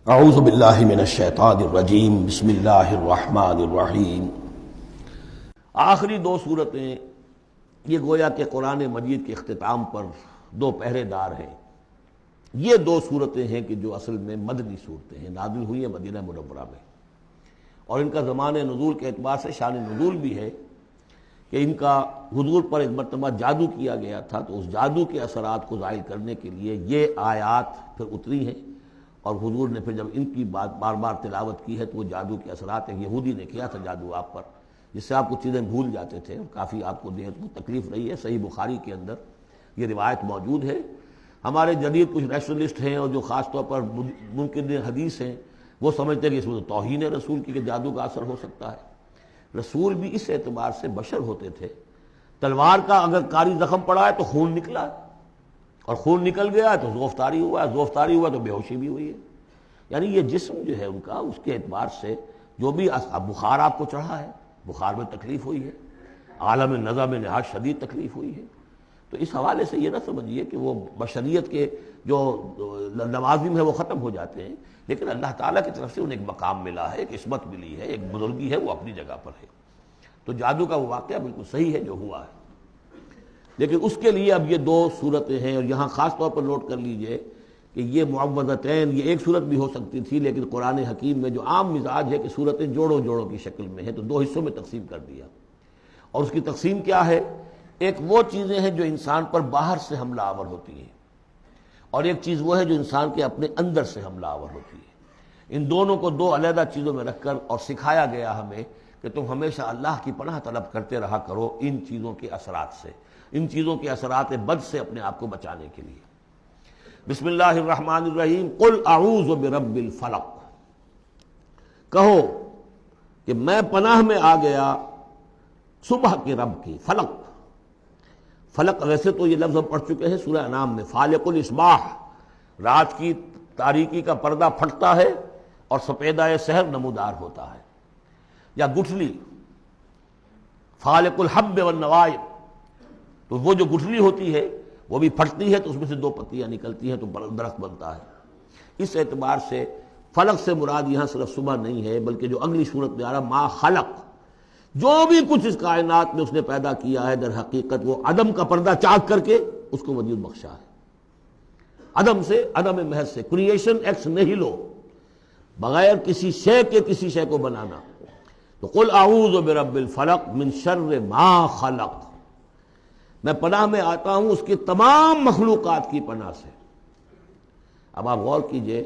اعوذ باللہ من الشیطان الرجیم بسم اللہ الرحمن الرحیم۔ آخری دو صورتیں یہ گویا کہ قرآن مجید کے اختتام پر دو پہرے دار ہیں۔ یہ دو صورتیں ہیں کہ جو اصل میں مدنی صورتیں ہیں، نازل ہوئی ہیں مدینہ منورہ میں، اور ان کا زمان نزول کے اعتبار سے شان نزول بھی ہے کہ ان کا حضور پر ایک مرتبہ جادو کیا گیا تھا، تو اس جادو کے اثرات کو ظاہر کرنے کے لیے یہ آیات پھر اتری ہیں، اور حضور نے پھر جب ان کی بات بار بار تلاوت کی ہے تو وہ جادو کے اثرات ہیں۔ یہودی نے کیا تھا جادو آپ پر، جس سے آپ کچھ چیزیں بھول جاتے تھے، اور کافی آپ کو دیر کو تکلیف رہی ہے۔ صحیح بخاری کے اندر یہ روایت موجود ہے۔ ہمارے جدید کچھ ریشنلسٹ ہیں اور جو خاص طور پر منکر حدیث ہیں، وہ سمجھتے ہیں کہ اس میں تو توہین ہے رسول کی کہ جادو کا اثر ہو سکتا ہے۔ رسول بھی اس اعتبار سے بشر ہوتے تھے، تلوار کا اگر کاری زخم پڑا ہے تو خون نکلا، اور خون نکل گیا ہے تو زوفتاری ہوا ہے، زوفتاری ہوا تو بے ہوشی بھی ہوئی ہے۔ یعنی یہ جسم جو ہے ان کا، اس کے اعتبار سے جو بھی بخار آپ کو چڑھا ہے، بخار میں تکلیف ہوئی ہے، عالم نزع میں نہایت شدید تکلیف ہوئی ہے، تو اس حوالے سے یہ نہ سمجھیے کہ وہ بشریت کے جو لوازم ہے وہ ختم ہو جاتے ہیں، لیکن اللہ تعالیٰ کی طرف سے انہیں ایک مقام ملا ہے، ایک عصمت ملی ہے، ایک بزرگی ہے، وہ اپنی جگہ پر ہے۔ تو جادو کا وہ واقعہ بالکل صحیح ہے جو ہوا ہے، لیکن اس کے لیے اب یہ دو صورتیں ہیں، اور یہاں خاص طور پر نوٹ کر لیجئے کہ یہ معوذتین، یہ ایک صورت بھی ہو سکتی تھی، لیکن قرآن حکیم میں جو عام مزاج ہے کہ صورتیں جوڑوں جوڑوں کی شکل میں ہیں، تو دو حصوں میں تقسیم کر دیا۔ اور اس کی تقسیم کیا ہے؟ ایک وہ چیزیں ہیں جو انسان پر باہر سے حملہ آور ہوتی ہیں، اور ایک چیز وہ ہے جو انسان کے اپنے اندر سے حملہ آور ہوتی ہے۔ ان دونوں کو دو علیحدہ چیزوں میں رکھ کر اور سکھایا گیا ہمیں کہ تم ہمیشہ اللہ کی پناہ طلب کرتے رہا کرو ان چیزوں کے اثرات سے، ان چیزوں کے اثرات بد سے اپنے آپ کو بچانے کے لیے۔ بسم اللہ الرحمن الرحیم۔ قل اعوذ برب الفلق، کہو کہ میں پناہ میں آ گیا صبح کے رب کی۔ فلق، فلق ویسے تو یہ لفظ ہم پڑھ چکے ہیں سورہ انعام میں، فالق الاصباح، رات کی تاریکی کا پردہ پھٹتا ہے اور سپیدہ سحر نمودار ہوتا ہے، یا گٹھلی، فالق الحب والنوائب، تو وہ جو گٹھلی ہوتی ہے وہ بھی پھٹتی ہے تو اس میں سے دو پتیاں نکلتی ہیں تو درخت بنتا ہے۔ اس اعتبار سے فلق سے مراد یہاں صرف صبح نہیں ہے، بلکہ جو اگلی صورت میں آ رہا ما خلق، جو بھی کچھ اس کائنات میں اس نے پیدا کیا ہے، در حقیقت وہ عدم کا پردہ چاک کر کے اس کو وجود بخشا ہے۔ عدم سے، عدم محض سے، کریشن ایکس نہیلو، بغیر کسی شے کے کسی شے کو بنانا۔ تو قل اعوذ برب الفلق من شر ما خلق، میں پناہ میں آتا ہوں اس کی تمام مخلوقات کی پناہ سے۔ اب آپ غور کیجئے،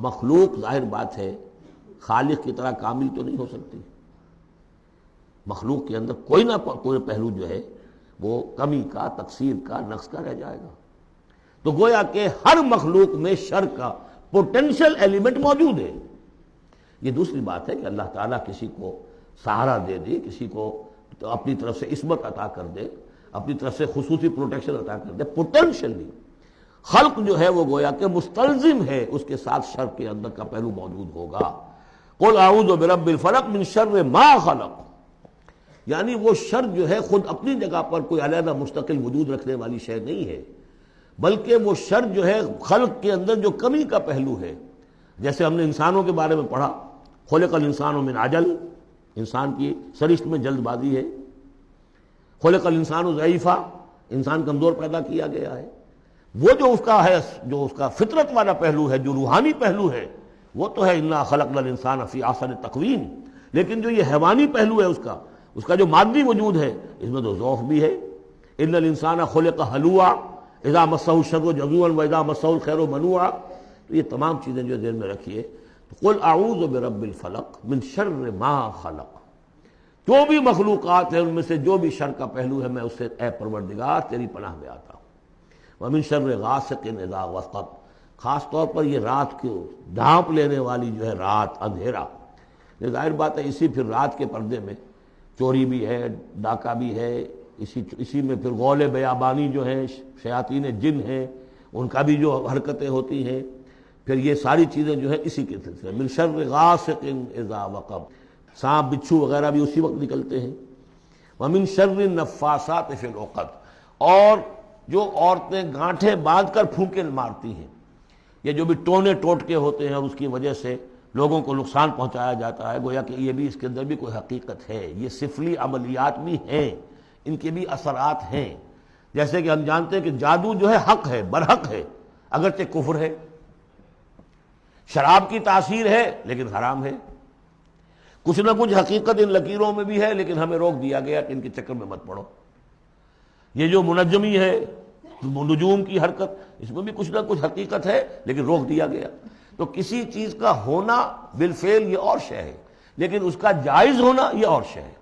مخلوق ظاہر بات ہے خالق کی طرح کامل تو نہیں ہو سکتی، مخلوق کے اندر کوئی نہ کوئی پہلو جو ہے وہ کمی کا، تقصیر کا، نقص کا رہ جائے گا۔ تو گویا کہ ہر مخلوق میں شر کا پوٹینشل ایلیمنٹ موجود ہے۔ یہ دوسری بات ہے کہ اللہ تعالیٰ کسی کو سہارا دے دے، کسی کو اپنی طرف سے عصمت عطا کر دے، اپنی طرف سے خصوصی پروٹیکشن عطا کر دے، پوٹینشلی خلق جو ہے وہ گویا کہ مستلزم ہے، اس کے ساتھ شر کے اندر کا پہلو موجود ہوگا۔ قل اعوذ برب الفلق من شر ما خلق، یعنی وہ شر جو ہے خود اپنی جگہ پر کوئی علیحدہ مستقل وجود رکھنے والی شے نہیں ہے، بلکہ وہ شر جو ہے خلق کے اندر جو کمی کا پہلو ہے۔ جیسے ہم نے انسانوں کے بارے میں پڑھا، خلق الانسان من عجل، انسان کی سرشت میں جلد بازی ہے۔ خلق الانسان ضعیفا، انسان کمزور پیدا کیا گیا ہے۔ وہ جو اس کا ہے، جو اس کا فطرت والا پہلو ہے، جو روحانی پہلو ہے، وہ تو ہے انا خلقنا الانسان فی احسن تقویم، لیکن جو یہ حیوانی پہلو ہے اس کا جو مادی وجود ہے، اس میں تو ضعف بھی ہے۔ ان الانسان خلق ہلوعا اذا مسہ الشر جزوعا واذا مسہ الخیر منوعا، تو یہ تمام چیزیں جو ذہن میں رکھیے۔ قل اعوذ برب الفلق من شر ما خلق، جو بھی مخلوقات ہیں ان میں سے جو بھی شر کا پہلو ہے، میں اس سے اے پروردگار تیری پناہ میں آتا ہوں۔ ومن شر غاسق اذا وقب، خاص طور پر یہ رات کو ڈھانپ لینے والی جو ہے رات، اندھیرا، یہ ظاہر بات ہے اسی پھر رات کے پردے میں چوری بھی ہے، ڈاکہ بھی ہے، اسی میں پھر غول بیابانی جو ہیں، شیاطین جن ہیں، ان کا بھی جو حرکتیں ہوتی ہیں، پھر یہ ساری چیزیں جو ہے اسی کے سلسلے۔ من شر غاسق اذا وقب، سانپ بچھو وغیرہ بھی اسی وقت نکلتے ہیں۔ ومن شر النفاثات فی العقد، اور جو عورتیں گانٹھیں باندھ کر پھونکے مارتی ہیں، یہ جو بھی ٹونے ٹوٹکے ہوتے ہیں اور اس کی وجہ سے لوگوں کو نقصان پہنچایا جاتا ہے، گویا کہ یہ بھی اس کے اندر بھی کوئی حقیقت ہے، یہ سفلی عملیات بھی ہیں، ان کے بھی اثرات ہیں۔ جیسے کہ ہم جانتے ہیں کہ جادو جو ہے حق ہے، برحق ہے، اگرچہ کفر ہے۔ شراب کی تاثیر ہے لیکن حرام ہے۔ کچھ نہ کچھ حقیقت ان لکیروں میں بھی ہے، لیکن ہمیں روک دیا گیا کہ ان کے چکر میں مت پڑو۔ یہ جو منجمی ہے، نجوم کی حرکت، اس میں بھی کچھ نہ کچھ حقیقت ہے لیکن روک دیا گیا۔ تو کسی چیز کا ہونا بالفعل یہ اور شے ہے، لیکن اس کا جائز ہونا یہ اور شے ہے۔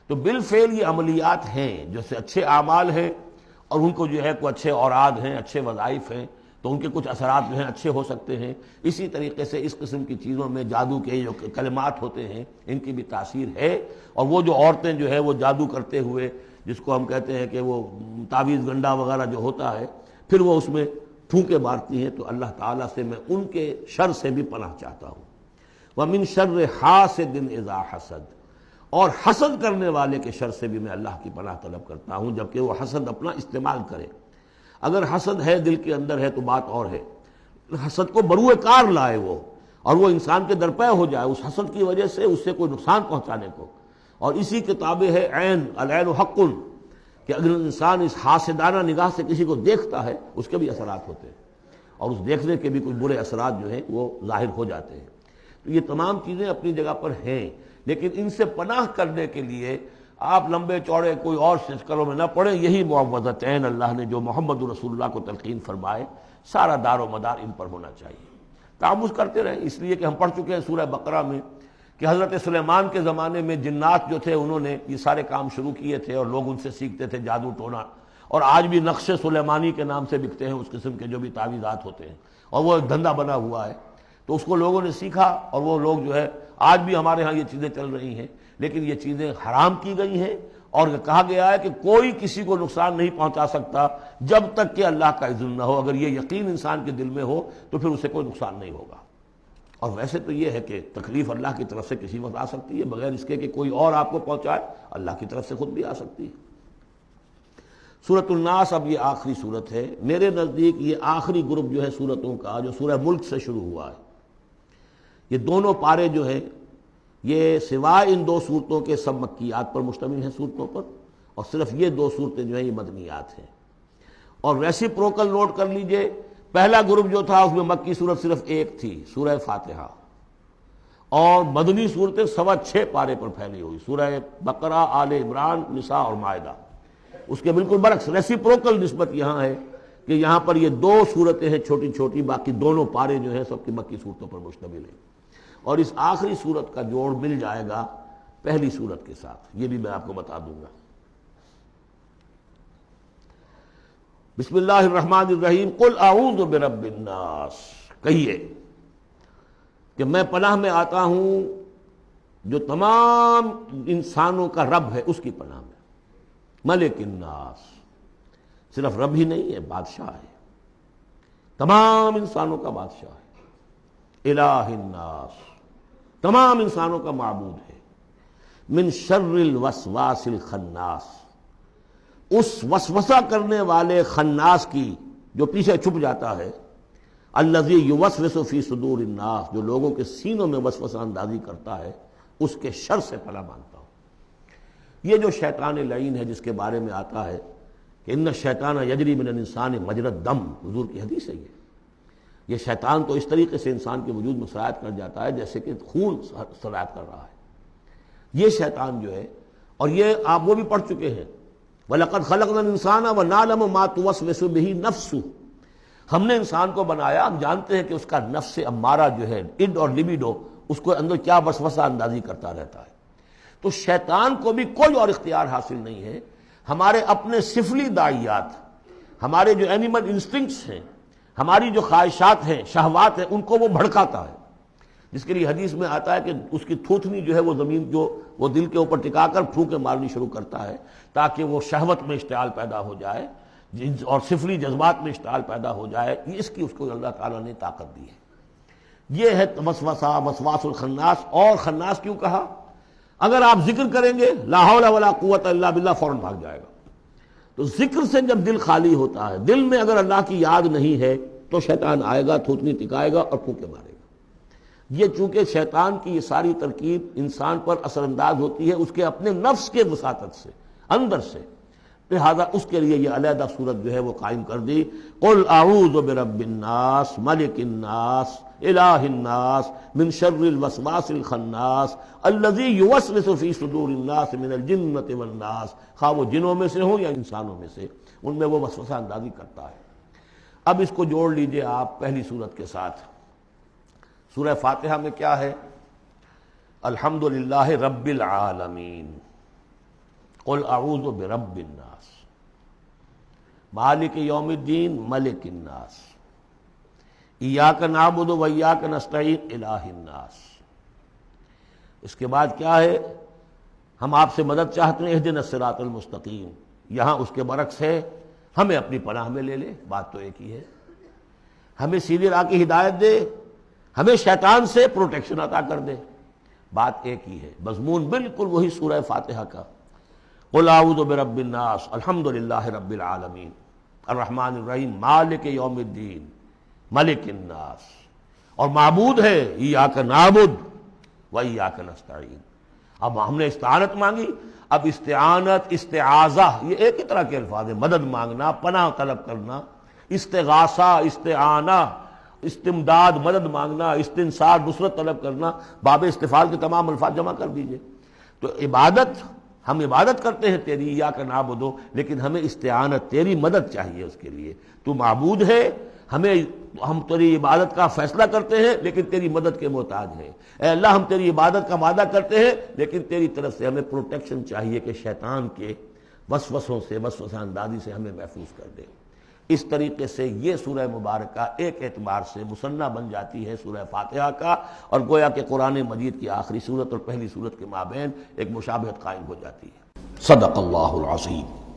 تو بالفعل یہ عملیات ہیں جیسے اچھے اعمال ہیں، اور ان کو جو ہے کوئی اچھے اوراد ہیں، اچھے وظائف ہیں، تو ان کے کچھ اثرات جو ہیں اچھے ہو سکتے ہیں۔ اسی طریقے سے اس قسم کی چیزوں میں جادو کے جو کلمات ہوتے ہیں ان کی بھی تاثیر ہے۔ اور وہ جو عورتیں جو ہے وہ جادو کرتے ہوئے، جس کو ہم کہتے ہیں کہ وہ تعویذ گنڈا وغیرہ جو ہوتا ہے، پھر وہ اس میں پھونکے مارتی ہیں، تو اللہ تعالیٰ سے میں ان کے شر سے بھی پناہ چاہتا ہوں۔ وَمِن شَرِّ حَاسِدٍ إِذَا حَسَدَ، اور حسد کرنے والے کے شر سے بھی میں اللہ کی پناہ طلب کرتا ہوں جبکہ وہ حسد اپنا استعمال کرے۔ اگر حسد ہے دل کے اندر ہے تو بات اور ہے، حسد کو بروئے کار لائے وہ، اور وہ انسان کے درپے ہو جائے اس حسد کی وجہ سے اس سے کوئی نقصان پہنچانے کو۔ اور اسی کتابیں ہے عین، العین حق، کہ اگر انسان اس حاسدانہ نگاہ سے کسی کو دیکھتا ہے اس کے بھی اثرات ہوتے ہیں، اور اس دیکھنے کے بھی کچھ برے اثرات جو ہیں وہ ظاہر ہو جاتے ہیں۔ تو یہ تمام چیزیں اپنی جگہ پر ہیں، لیکن ان سے پناہ کرنے کے لیے آپ لمبے چوڑے کوئی اور چکروں میں نہ پڑیں۔ یہی معوذتین اللہ نے جو محمد رسول اللہ کو تلقین فرمائے، سارا دار و مدار ان پر ہونا چاہیے۔ تعوذ کرتے رہیں، اس لیے کہ ہم پڑھ چکے ہیں سورہ بقرہ میں کہ حضرت سلیمان کے زمانے میں جنات جو تھے انہوں نے یہ سارے کام شروع کیے تھے، اور لوگ ان سے سیکھتے تھے جادو ٹونا، اور آج بھی نقش سلیمانی کے نام سے بکتے ہیں اس قسم کے جو بھی تعویذات ہوتے ہیں، اور وہ ایک دھندا بنا ہوا ہے۔ تو اس کو لوگوں نے سیکھا، اور وہ لوگ جو ہے آج بھی ہمارے ہاں یہ چیزیں چل رہی ہیں، لیکن یہ چیزیں حرام کی گئی ہیں، اور کہا گیا ہے کہ کوئی کسی کو نقصان نہیں پہنچا سکتا جب تک کہ اللہ کا اذن نہ ہو۔ اگر یہ یقین انسان کے دل میں ہو تو پھر اسے کوئی نقصان نہیں ہوگا۔ اور ویسے تو یہ ہے کہ تکلیف اللہ کی طرف سے کسی وقت آ سکتی ہے، بغیر اس کے کہ کوئی اور آپ کو پہنچائے، اللہ کی طرف سے خود بھی آ سکتی ہے۔ سورۃ الناس اب یہ آخری سورت ہے میرے نزدیک، یہ آخری گروپ جو ہے سورتوں کا جو سورہ ملک سے شروع ہوا ہے۔ یہ دونوں پارے جو ہیں یہ سوائے ان دو صورتوں کے سب مکیات پر مشتمل ہیں صورتوں پر، اور صرف یہ دو صورتیں جو ہیں یہ مدنیات ہیں۔ اور ریسیپروکل نوٹ کر لیجئے، پہلا گروپ جو تھا اس میں مکی صورت صرف ایک تھی، سورہ فاتحہ، اور مدنی صورتیں 6.25 پارے پر پھیلی ہوئی، سورہ بقرہ، آل عمران، نساء اور مائدہ۔ اس کے بالکل برعکس ریسیپروکل نسبت یہاں ہے کہ یہاں پر یہ دو صورتیں ہیں چھوٹی چھوٹی، باقی دونوں پارے جو ہیں سب کی مکی صورتوں پر مشتمل ہیں۔ اور اس آخری صورت کا جوڑ مل جائے گا پہلی صورت کے ساتھ، یہ بھی میں آپ کو بتا دوں گا۔ بسم اللہ الرحمن الرحیم، قل اعوذ برب الناس، کہیے کہ میں پناہ میں آتا ہوں جو تمام انسانوں کا رب ہے اس کی پناہ میں۔ ملک الناس، صرف رب ہی نہیں ہے، بادشاہ ہے، تمام انسانوں کا بادشاہ ہے۔ الہ الناس، تمام انسانوں کا معبود ہے۔ من شر الوسواس الخناس، اس وسوسہ کرنے والے خناس کی جو پیچھے چھپ جاتا ہے، الذی یوسوس فی صدور الناس، جو لوگوں کے سینوں میں وسوسہ اندازی کرتا ہے، اس کے شر سے پناہ مانگتا ہوں۔ یہ جو شیطان لعین ہے جس کے بارے میں آتا ہے کہ ان الشیطان یجری من الانسان مجری الدم، حضور کی حدیث ہے یہ شیطان تو اس طریقے سے انسان کے وجود میں سرایت کر جاتا ہے جیسے کہ خون سرایت کر رہا ہے۔ یہ شیطان جو ہے، اور یہ آپ وہ بھی پڑھ چکے ہیں، وَلَقَدْ خَلَقْنَا الْإِنسَانَ وَنَعْلَمُ مَا تُوَسْوِسُ بِهِ نَفْسُهُ، ہم نے انسان کو بنایا، ہم جانتے ہیں کہ اس کا نفس امارہ جو ہے، اڈ اور لبیڈو، اس کو اندر کیا وسوسہ اندازی کرتا رہتا ہے۔ تو شیطان کو بھی کوئی اور اختیار حاصل نہیں ہے، ہمارے اپنے سفلی داعیات، ہمارے جو اینیمل انسٹنکٹس ہیں، ہماری جو خواہشات ہیں، شہوات ہیں، ان کو وہ بھڑکاتا ہے، جس کے لیے حدیث میں آتا ہے کہ اس کی تھوتنی جو ہے وہ زمین جو وہ دل کے اوپر ٹکا کر پھونکے مارنی شروع کرتا ہے تاکہ وہ شہوت میں اشتعال پیدا ہو جائے اور سفلی جذبات میں اشتعال پیدا ہو جائے۔ اس کی اس کو اللہ تعالیٰ نے طاقت دی ہے۔ یہ ہے وسوسہ، وسواس الخناس۔ اور خناس کیوں کہا؟ اگر آپ ذکر کریں گے لا حول ولا قوت الا باللہ، فوراً بھاگ جائے گا۔ تو ذکر سے جب دل خالی ہوتا ہے، دل میں اگر اللہ کی یاد نہیں ہے تو شیطان آئے گا، تھوتنی ٹکائے گا اور پھونکے مارے گا۔ یہ چونکہ شیطان کی یہ ساری ترکیب انسان پر اثر انداز ہوتی ہے اس کے اپنے نفس کے وساطت سے، اندر سے، لہذا اس کے لیے یہ علیحدہ صورت جو ہے وہ قائم کر دی۔ قل اعوذ برب الناس ملک الناس الہ الناس من شر الوسواس الخناس الذی یوسوس فی صدور الناس من الجنۃ والناس، خواہ وہ جنوں میں سے ہوں یا انسانوں میں سے، ان میں وہ وسوسہ اندازی کرتا ہے۔ اب اس کو جوڑ لیجئے آپ پہلی صورت کے ساتھ۔ سورہ فاتحہ میں کیا ہے؟ الحمدللہ رب العالمین، قل اعوذ برب الناس، مالک یوم الدین، ملک الناس، ایاک نعبد و ایاک نستعین، الہ الناس۔ اس کے بعد کیا ہے؟ ہم آپ سے مدد چاہتے ہیں، اہدنا الصراط المستقیم، یہاں اس کے برعکس ہے، ہمیں اپنی پناہ میں لے لے، بات تو ایک ہی ہے، ہمیں سیدھی راہ کی ہدایت دے، ہمیں شیطان سے پروٹیکشن عطا کر دے، بات ایک ہی ہے، مضمون بالکل وہی سورہ فاتحہ کا۔ قل اعوذ برب الناس، الحمدللہ رب العالمین، الرحمن الرحیم، مالک یوم الدین، ملک الناس، اور معبود ہے ایاک نعبد و ایاک نستعین۔ اب ہم نے استعانت مانگی، اب استعانت، استعاذہ، یہ ایک ہی طرح کے الفاظ ہیں، مدد مانگنا، پناہ طلب کرنا، استغاثہ، استعانہ، استمداد، مدد مانگنا، استنصار، نصرت طلب کرنا، باب استفعال کے تمام الفاظ جمع کر دیجئے۔ تو عبادت، ہم عبادت کرتے ہیں تیری، ایاک نعبد، لیکن ہمیں استعانت، تیری مدد چاہیے اس کے لیے، تو معبود ہے، ہم تیری عبادت کا فیصلہ کرتے ہیں لیکن تیری مدد کے محتاج ہیں۔ اے اللہ، ہم تیری عبادت کا وعدہ کرتے ہیں لیکن تیری طرف سے ہمیں پروٹیکشن چاہیے کہ شیطان کے وسوسوں سے، وسوسہ اندازی سے ہمیں محفوظ کر دے۔ اس طریقے سے یہ سورہ مبارکہ ایک اعتبار سے مثنیٰ بن جاتی ہے سورہ فاتحہ کا، اور گویا کہ قرآن مجید کی آخری سورت اور پہلی سورت کے مابین ایک مشابہت قائم ہو جاتی ہے۔ صدق اللہ العظیم۔